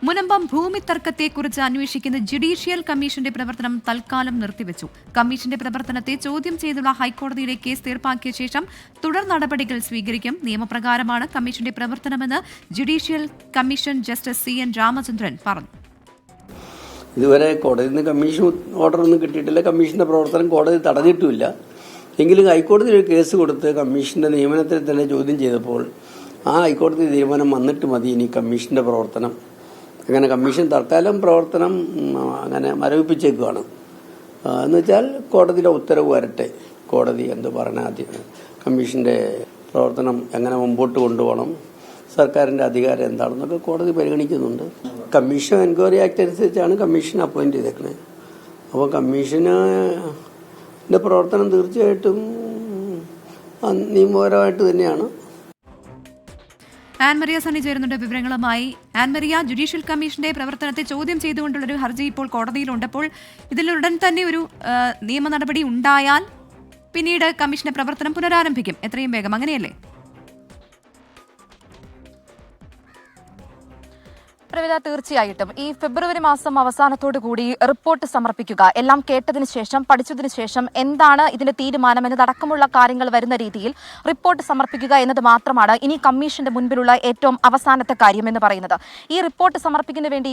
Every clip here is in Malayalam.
മുനമ്പം ഭൂമി തർക്കത്തെക്കുറിച്ച് അന്വേഷിക്കുന്ന ജുഡീഷ്യൽ കമ്മീഷന്റെ പ്രവർത്തനം തൽക്കാലം നിർത്തിവച്ചു. കമ്മീഷന്റെ പ്രവർത്തനത്തെ ചോദ്യം ചെയ്തുള്ള ഹൈക്കോടതിയിലെ കേസ് തീർപ്പാക്കിയ ശേഷം തുടർ നടപടികൾ സ്വീകരിക്കും. നിയമപ്രകാരമാണ് കമ്മീഷന്റെ പ്രവർത്തനമെന്ന് judicial commission justice CN Ramachandran പറഞ്ഞു. ഇതുവരെ കോടതിയിൽ നിന്ന് കമ്മീഷൻ ഓർഡർ ഒന്നും കിട്ടിയിട്ടില്ല. കമ്മീഷന്റെ പ്രവർത്തനം കോടതി തടഞ്ഞിട്ടുമില്ല. എങ്കിലും ഹൈക്കോടതിയിൽ ഒരു കേസ് കൊടുത്ത് കമ്മീഷന്റെ നിയമനത്തിൽ തന്നെ ചോദ്യം ചെയ്തപ്പോൾ ആ ഹൈക്കോടതി തീരുമാനം വന്നിട്ട് മതി ഇനി കമ്മീഷന്റെ പ്രവർത്തനം. അങ്ങനെ കമ്മീഷൻ തൽക്കാലം പ്രവർത്തനം അങ്ങനെ മരവിപ്പിച്ചേക്കുകയാണ്. എന്ന് വെച്ചാൽ കോടതിയുടെ ഉത്തരവ് വരട്ടെ. കോടതി എന്ത് പറഞ്ഞാൽ കമ്മീഷന്റെ പ്രവർത്തനം എങ്ങനെ മുമ്പോട്ട് കൊണ്ടുപോകണം, സർക്കാരിന്റെ അധികാരം എന്താണെന്നൊക്കെ കോടതി പരിഗണിക്കുന്നുണ്ട്. കമ്മീഷൻ എൻക്വയറി ആക്ട് അനുസരിച്ചാണ് കമ്മീഷൻ അപ്പോയിന്റ് ചെയ്തേക്കുന്നത്. അപ്പോൾ കമ്മീഷന്റെ പ്രവർത്തനം തീർച്ചയായിട്ടും നിയമപരമായിട്ട് തന്നെയാണ്. ആൻമരിയ സണ്ണി ചേരുന്നുണ്ട് വിവരങ്ങളുമായി. ആൻമരിയ, ജുഡീഷ്യൽ കമ്മീഷന്റെ പ്രവർത്തനത്തെ ചോദ്യം ചെയ്തുകൊണ്ടുള്ളൊരു ഹർജി ഇപ്പോൾ കോടതിയിലുണ്ട്. അപ്പോൾ ഇതിലുടൻ തന്നെ ഒരു നിയമ നടപടി ഉണ്ടായാൽ പിന്നീട് കമ്മീഷന്റെ പ്രവർത്തനം പുനരാരംഭിക്കും എത്രയും വേഗം, അങ്ങനെയല്ലേ? തീർച്ചയായിട്ടും ഈ ഫെബ്രുവരി മാസം അവസാനത്തോടു കൂടി റിപ്പോർട്ട് സമർപ്പിക്കുക, എല്ലാം കേട്ടതിന് ശേഷം പഠിച്ചതിന് ശേഷം എന്താണ് ഇതിന്റെ തീരുമാനം എന്നതടക്കമുള്ള കാര്യങ്ങൾ വരുന്ന രീതിയിൽ റിപ്പോർട്ട് സമർപ്പിക്കുക എന്നത് മാത്രമാണ് ഇനി കമ്മീഷന്റെ മുൻപിലുള്ള ഏറ്റവും അവസാനത്തെ കാര്യം എന്ന് പറയുന്നത്. ഈ റിപ്പോർട്ട് സമർപ്പിക്കുന്നതിന് വേണ്ടി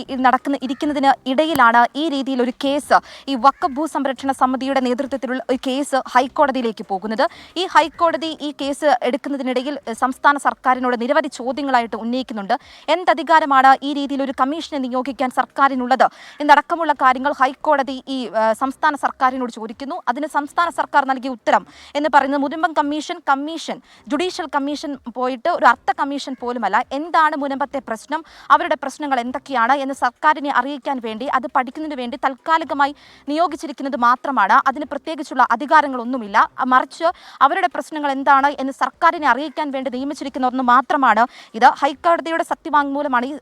ഇരിക്കുന്നതിന് ഇടയിലാണ് ഈ രീതിയിൽ ഒരു കേസ്, ഈ വഖഫ് ഭൂസംരക്ഷണ സമിതിയുടെ നേതൃത്വത്തിലുള്ള ഒരു കേസ് ഹൈക്കോടതിയിലേക്ക് പോകുന്നത്. ഈ ഹൈക്കോടതി ഈ കേസ് എടുക്കുന്നതിനിടയിൽ സംസ്ഥാന സർക്കാരിനോട് നിരവധി ചോദ്യങ്ങളായിട്ട് ഉന്നയിക്കുന്നുണ്ട്. എന്തധികാരമാണ് ഈ രീതിയിൽ ഒരു കമ്മീഷനെ നിയോഗിക്കാൻ സർക്കാരിനുള്ളത് എന്നടക്കമുള്ള കാര്യങ്ങൾ ഹൈക്കോടതി ഈ സംസ്ഥാന സർക്കാരിനോട് ചോദിക്കുന്നു. അതിന് സംസ്ഥാന സർക്കാർ നൽകിയ ഉത്തരം എന്ന് പറയുന്നത് മുനമ്പം കമ്മീഷൻ ജുഡീഷ്യൽ കമ്മീഷൻ പോയിട്ട് ഒരു അർത്ഥ കമ്മീഷൻ പോലുമല്ല. എന്താണ് മുനമ്പത്തെ പ്രശ്നം, അവരുടെ പ്രശ്നങ്ങൾ എന്തൊക്കെയാണ് എന്ന് സർക്കാരിനെ അറിയിക്കാൻ വേണ്ടി, അത് പഠിക്കുന്നതിന് വേണ്ടി താൽക്കാലികമായി നിയോഗിച്ചിരിക്കുന്നത് മാത്രമാണ്. അതിന് പ്രത്യേകിച്ചുള്ള അധികാരങ്ങളൊന്നുമില്ല. മറിച്ച് അവരുടെ പ്രശ്നങ്ങൾ എന്താണ് എന്ന് സർക്കാരിനെ അറിയിക്കാൻ വേണ്ടി നിയമിച്ചിരിക്കുന്ന ഒന്ന് മാത്രമാണ് ഇത്. ഹൈക്കോടതിയുടെ സത്യവാങ്മൂലമാണ് ഈ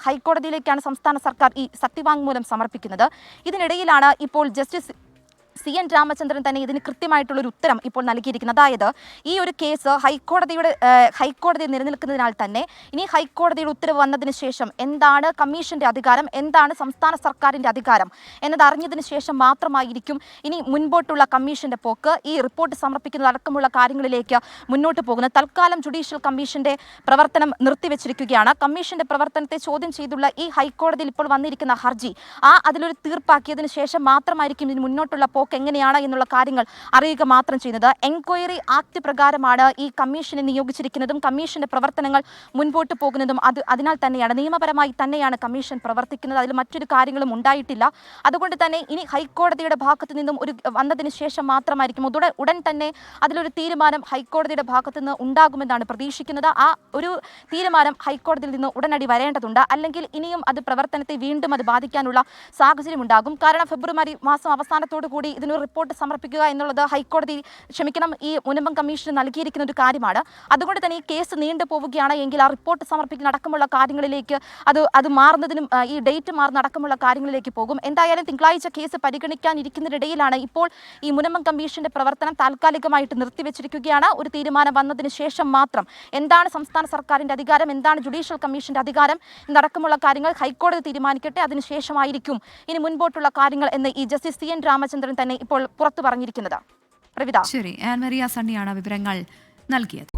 ഹൈക്കോടതിയിലേക്കാണ് സംസ്ഥാന സർക്കാർ ഈ സത്യവാങ്മൂലം സമർപ്പിക്കുന്നത്. ഇതിനിടയിലാണ് ഇപ്പോൾ ജസ്റ്റിസ് CN രാമചന്ദ്രൻ തന്നെ ഇതിന് കൃത്യമായിട്ടുള്ളൊരു ഉത്തരം ഇപ്പോൾ നൽകിയിരിക്കുന്നത്. അതായത് ഈ ഒരു കേസ് ഹൈക്കോടതി നിലനിൽക്കുന്നതിനാൽ തന്നെ ഇനി ഹൈക്കോടതിയുടെ ഉത്തരവ് വന്നതിന് ശേഷം എന്താണ് കമ്മീഷന്റെ അധികാരം, എന്താണ് സംസ്ഥാന സർക്കാരിന്റെ അധികാരം എന്നത് അറിഞ്ഞതിന് ശേഷം മാത്രമായിരിക്കും ഇനി മുൻപോട്ടുള്ള കമ്മീഷന്റെ പോക്ക്. ഈ റിപ്പോർട്ട് സമർപ്പിക്കുന്നതടക്കമുള്ള കാര്യങ്ങളിലേക്ക് മുന്നോട്ട് പോകുന്നത്. തൽക്കാലം ജുഡീഷ്യൽ കമ്മീഷന്റെ പ്രവർത്തനം നിർത്തിവെച്ചിരിക്കുകയാണ്. കമ്മീഷന്റെ പ്രവർത്തനത്തെ ചോദ്യം ചെയ്തുള്ള ഈ ഹൈക്കോടതിയിൽ ഇപ്പോൾ വന്നിരിക്കുന്ന ഹർജി അതിലൊരു തീർപ്പാക്കിയതിനു ശേഷം മാത്രമായിരിക്കും ഇതിന് മുന്നോട്ടുള്ള പോക്ക് എങ്ങനെയാണ് എന്നുള്ള കാര്യങ്ങൾ അറിയുക മാത്രം ചെയ്യുന്നത്. എൻക്വയറി ആക്ട് പ്രകാരമാണ് ഈ കമ്മീഷനെ നിയോഗിച്ചിരിക്കുന്നതും കമ്മീഷന്റെ പ്രവർത്തനങ്ങൾ മുൻപോട്ട് പോകുന്നതും. അതിനാൽ തന്നെയാണ് നിയമപരമായി തന്നെയാണ് കമ്മീഷൻ പ്രവർത്തിക്കുന്നത്. അതിൽ മറ്റൊരു കാര്യങ്ങളും ഉണ്ടായിട്ടില്ല. അതുകൊണ്ട് തന്നെ ഇനി ഹൈക്കോടതിയുടെ ഭാഗത്തു നിന്നും വന്നതിന് ശേഷം മാത്രമായിരിക്കും ഉടൻ തന്നെ അതിലൊരു തീരുമാനം ഹൈക്കോടതിയുടെ ഭാഗത്തു നിന്ന് ഉണ്ടാകുമെന്നാണ് പ്രതീക്ഷിക്കുന്നത്. ആ ഒരു തീരുമാനം ഹൈക്കോടതിയിൽ നിന്ന് ഉടനടി വരേണ്ടതുണ്ട്. അല്ലെങ്കിൽ ഇനിയും അത് പ്രവർത്തനത്തെ വീണ്ടും അത് ബാധിക്കാനുള്ള സാഹചര്യം ഉണ്ടാകും. കാരണം ഫെബ്രുവരി മാസം അവസാനത്തോടു കൂടി ഇതിനൊരു റിപ്പോർട്ട് സമർപ്പിക്കുക എന്നുള്ളത് ഈ മുനമ്പം കമ്മീഷന് നൽകിയിരിക്കുന്ന ഒരു കാര്യമാണ്. അതുകൊണ്ട് തന്നെ ഈ കേസ് നീണ്ടു പോവുകയാണ് എങ്കിൽ ആ റിപ്പോർട്ട് സമർപ്പിക്കുന്ന അടക്കമുള്ള കാര്യങ്ങളിലേക്ക് അത് മാറുന്നതിനും ഈ ഡേറ്റ് മാറുന്ന അടക്കമുള്ള കാര്യങ്ങളിലേക്ക് പോകും. എന്തായാലും തിങ്കളാഴ്ച കേസ് പരിഗണിക്കാനിരിക്കുന്നതിനിടയിലാണ് ഇപ്പോൾ ഈ മുനമ്പം കമ്മീഷന്റെ പ്രവർത്തനം താൽക്കാലികമായിട്ട് നിർത്തിവെച്ചിരിക്കുകയാണ്. ഒരു തീരുമാനം വന്നതിന് ശേഷം മാത്രം എന്താണ് സംസ്ഥാന സർക്കാരിന്റെ അധികാരം, എന്താണ് ജുഡീഷ്യൽ കമ്മീഷന്റെ അധികാരം എന്നടക്കമുള്ള കാര്യങ്ങൾ ഹൈക്കോടതി തീരുമാനിക്കട്ടെ. അതിനുശേഷമായിരിക്കും ഇനി മുൻപോട്ടുള്ള കാര്യങ്ങൾ എന്ന് ഈ ജസ്റ്റിസ് CN രാമചന്ദ്രൻ തന്നെ ഇപ്പോൾ പുറത്തു പറഞ്ഞിരിക്കുന്നത്. ശരി, ആൻമരിയ സണ്ണിയാണ് വിവരങ്ങൾ നൽകിയത്.